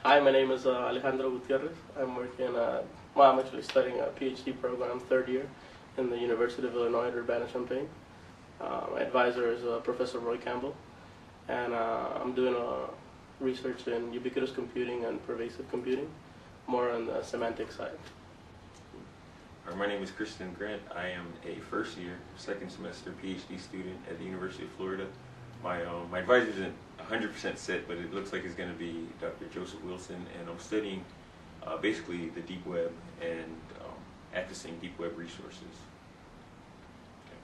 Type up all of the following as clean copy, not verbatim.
Hi, my name is Alejandro Gutierrez. I'm working, well, I'm actually studying a PhD program, third year, in the University of Illinois at Urbana-Champaign. My advisor is Professor Roy Campbell, and I'm doing research in ubiquitous computing and pervasive computing, more on the semantic side. My name is Christian Grant. I am a first year, second semester PhD student at the University of Florida. My advisor isn't 100% set, but it looks like it's going to be Dr. Joseph Wilson, and I'm studying basically the deep web and accessing deep web resources. Okay.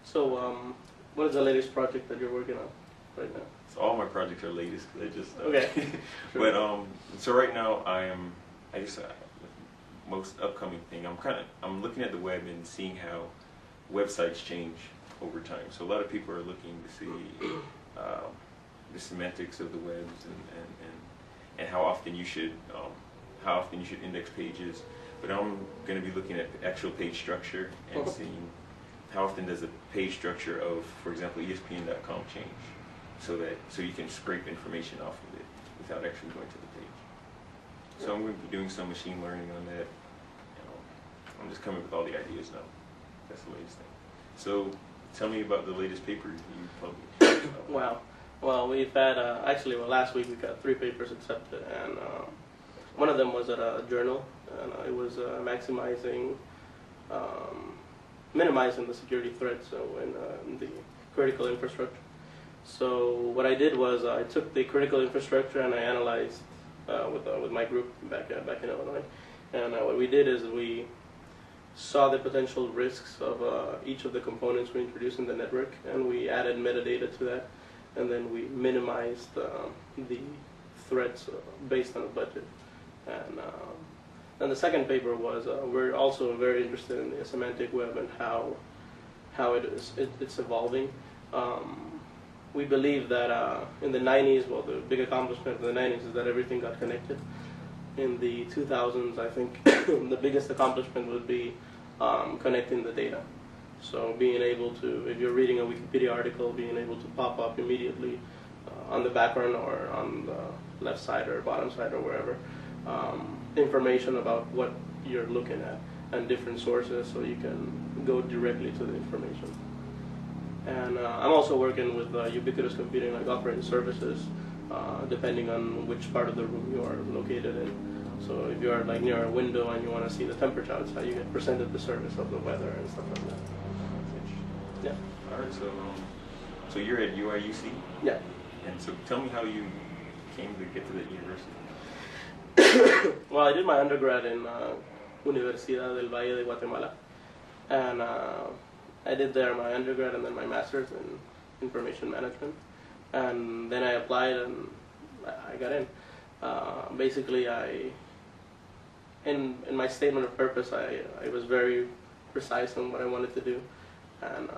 So, what is the latest project that you're working on right now? So all my projects are latest. They're just okay. But so right now I guess most upcoming thing, I'm looking at the web and seeing how websites change over time. So a lot of people are looking to see the semantics of the webs and how often you should index pages. But I'm going to be looking at actual page structure and seeing how often does the page structure of, for example, ESPN.com change, so you can scrape information off of it without actually going to the page. So I'm going to be doing some machine learning on that. I'm just coming up with all the ideas now. That's the latest thing. So tell me about the latest paper you published. Wow. Well, we've had, actually, last week we got 3 papers accepted, and one of them was at a journal, and it was minimizing the security threats in the critical infrastructure. So what I did was I took the critical infrastructure and I analyzed with my group back in Illinois, and what we did is we saw the potential risks of each of the components we introduced in the network, and we added metadata to that, and then we minimized the threats based on a budget. And then the second paper was we're also very interested in the semantic web and how it's evolving. We believe that in the 90s, well, the big accomplishment of the 90s is that everything got connected. In the 2000s, I think the biggest accomplishment would be connecting the data. So being able to, if you're reading a Wikipedia article, being able to pop up immediately on the background or on the left side or bottom side or wherever, information about what you're looking at and different sources, so you can go directly to the information. And I'm also working with ubiquitous computing, like operating services, depending on which part of the room you are located in. So if you are like near a window and you want to see the temperature outside, you get presented the service of the weather and stuff like that. Yeah. All right. So you're at UIUC? Yeah. And so tell me how you came to get to the university. Well, I did my undergrad in Universidad del Valle de Guatemala, and I did there my undergrad and then my master's in information management, and then I applied and I got in. Basically, in my statement of purpose, I was very precise on what I wanted to do, and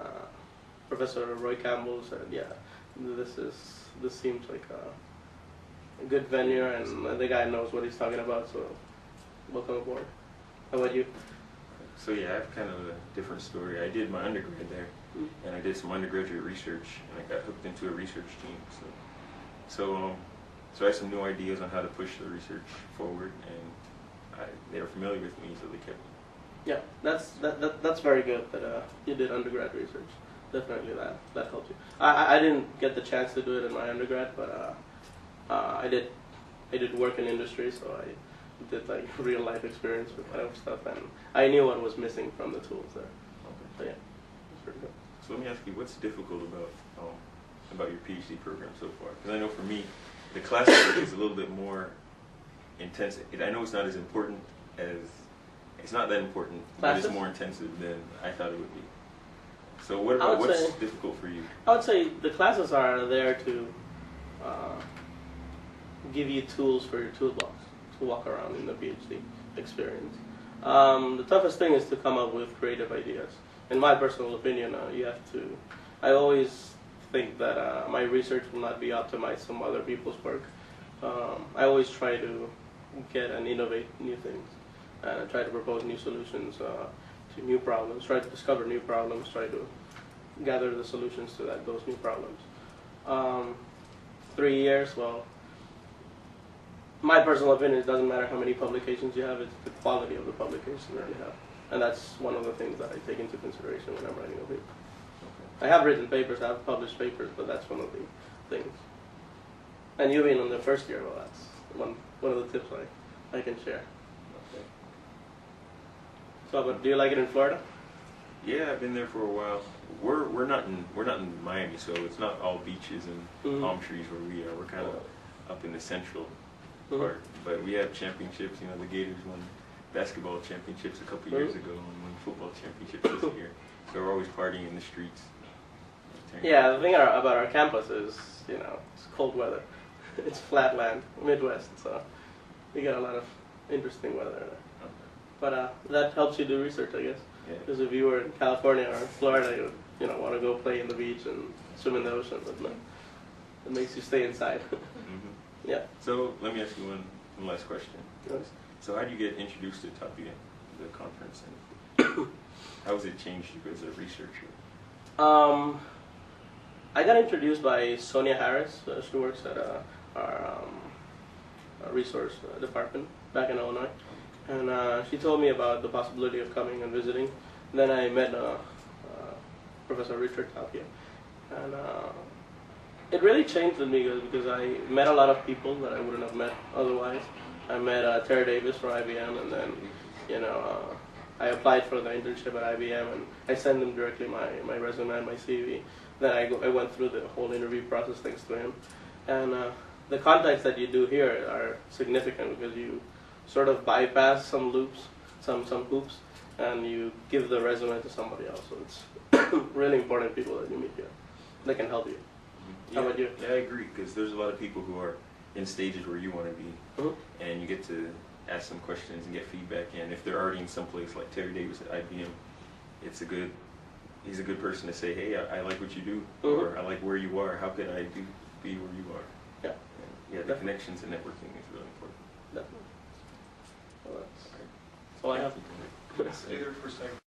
Professor Roy Campbell said, "Yeah, this seems like a good venue, and the guy knows what he's talking about, so welcome aboard." How about you? So yeah, I have kind of a different story. I did my undergrad there, and I did some undergraduate research, and I got hooked into a research team. So I had some new ideas on how to push the research forward, and they were familiar with me, so they kept me. Yeah, that's very good that you did undergrad research. Definitely that helped you. I didn't get the chance to do it in my undergrad, but I did work in industry, so I did like real life experience with whatever stuff, and I knew what was missing from the tools there. Okay. So yeah, it's pretty good. So let me ask you, what's difficult about your PhD program so far? Because I know for me, the classwork is a little bit more intense. I know it's not as important as, it's not that important, but it's more intensive than I thought it would be. So what's difficult for you? I would say the classes are there to give you tools for your toolbox to walk around in the PhD experience. The toughest thing is to come up with creative ideas. In my personal opinion, I always think that my research will not be optimized from other people's work. I always try to get and innovate new things, and try to propose new solutions to new problems, try to discover new problems, try to gather the solutions to those new problems. 3 years, well, my personal opinion, it doesn't matter how many publications you have, it's the quality of the publication that you have. And that's one of the things that I take into consideration when I'm writing a paper. I have written papers, I have published papers, but that's one of the things. And you being in the first year, well, that's one of the tips I can share. Okay. So, but do you like it in Florida? Yeah, I've been there for a while. We're not in Miami, so it's not all beaches and palm trees where we are. We're kind of up in the central part, but we have championships. You know, the Gators won basketball championships a couple years ago, and won football championships this year. So we're always partying in the streets. Yeah, the thing about our campus is, you know, it's cold weather. It's flat land, Midwest, so we get a lot of interesting weather there. But that helps you do research, I guess. Because if you were in California or Florida, you would, you know, want to go play in the beach and swim in the ocean, but no, it makes you stay inside. Yeah. So let me ask you one last question. Yes. So how do you get introduced to Tapia, the conference, and how has it changed you as a researcher? I got introduced by Sonia Harris. She works at our resource department back in Illinois. And she told me about the possibility of coming and visiting. Then I met Professor Richard Tapia. And it really changed with me because I met a lot of people that I wouldn't have met otherwise. I met Terry Davis from IBM, and then, you know, I applied for the internship at IBM, and I sent him directly my resume and my CV. Then I went through the whole interview process thanks to him. And the contacts that you do here are significant because you sort of bypass some loops, some hoops, and you give the resume to somebody else. So it's really important people that you meet here that can help you. Yeah, How about you? Yeah, I agree, because there's a lot of people who are in stages where you want to be, and you get to ask some questions and get feedback. And if they're already in some place like Terry Davis at IBM, he's a good person to say, hey, I like what you do, or I like where you are. How could I be where you are? Yeah. And, yeah, the connections and networking is really important. Definitely. Well, that's all I have. Stay there for a second.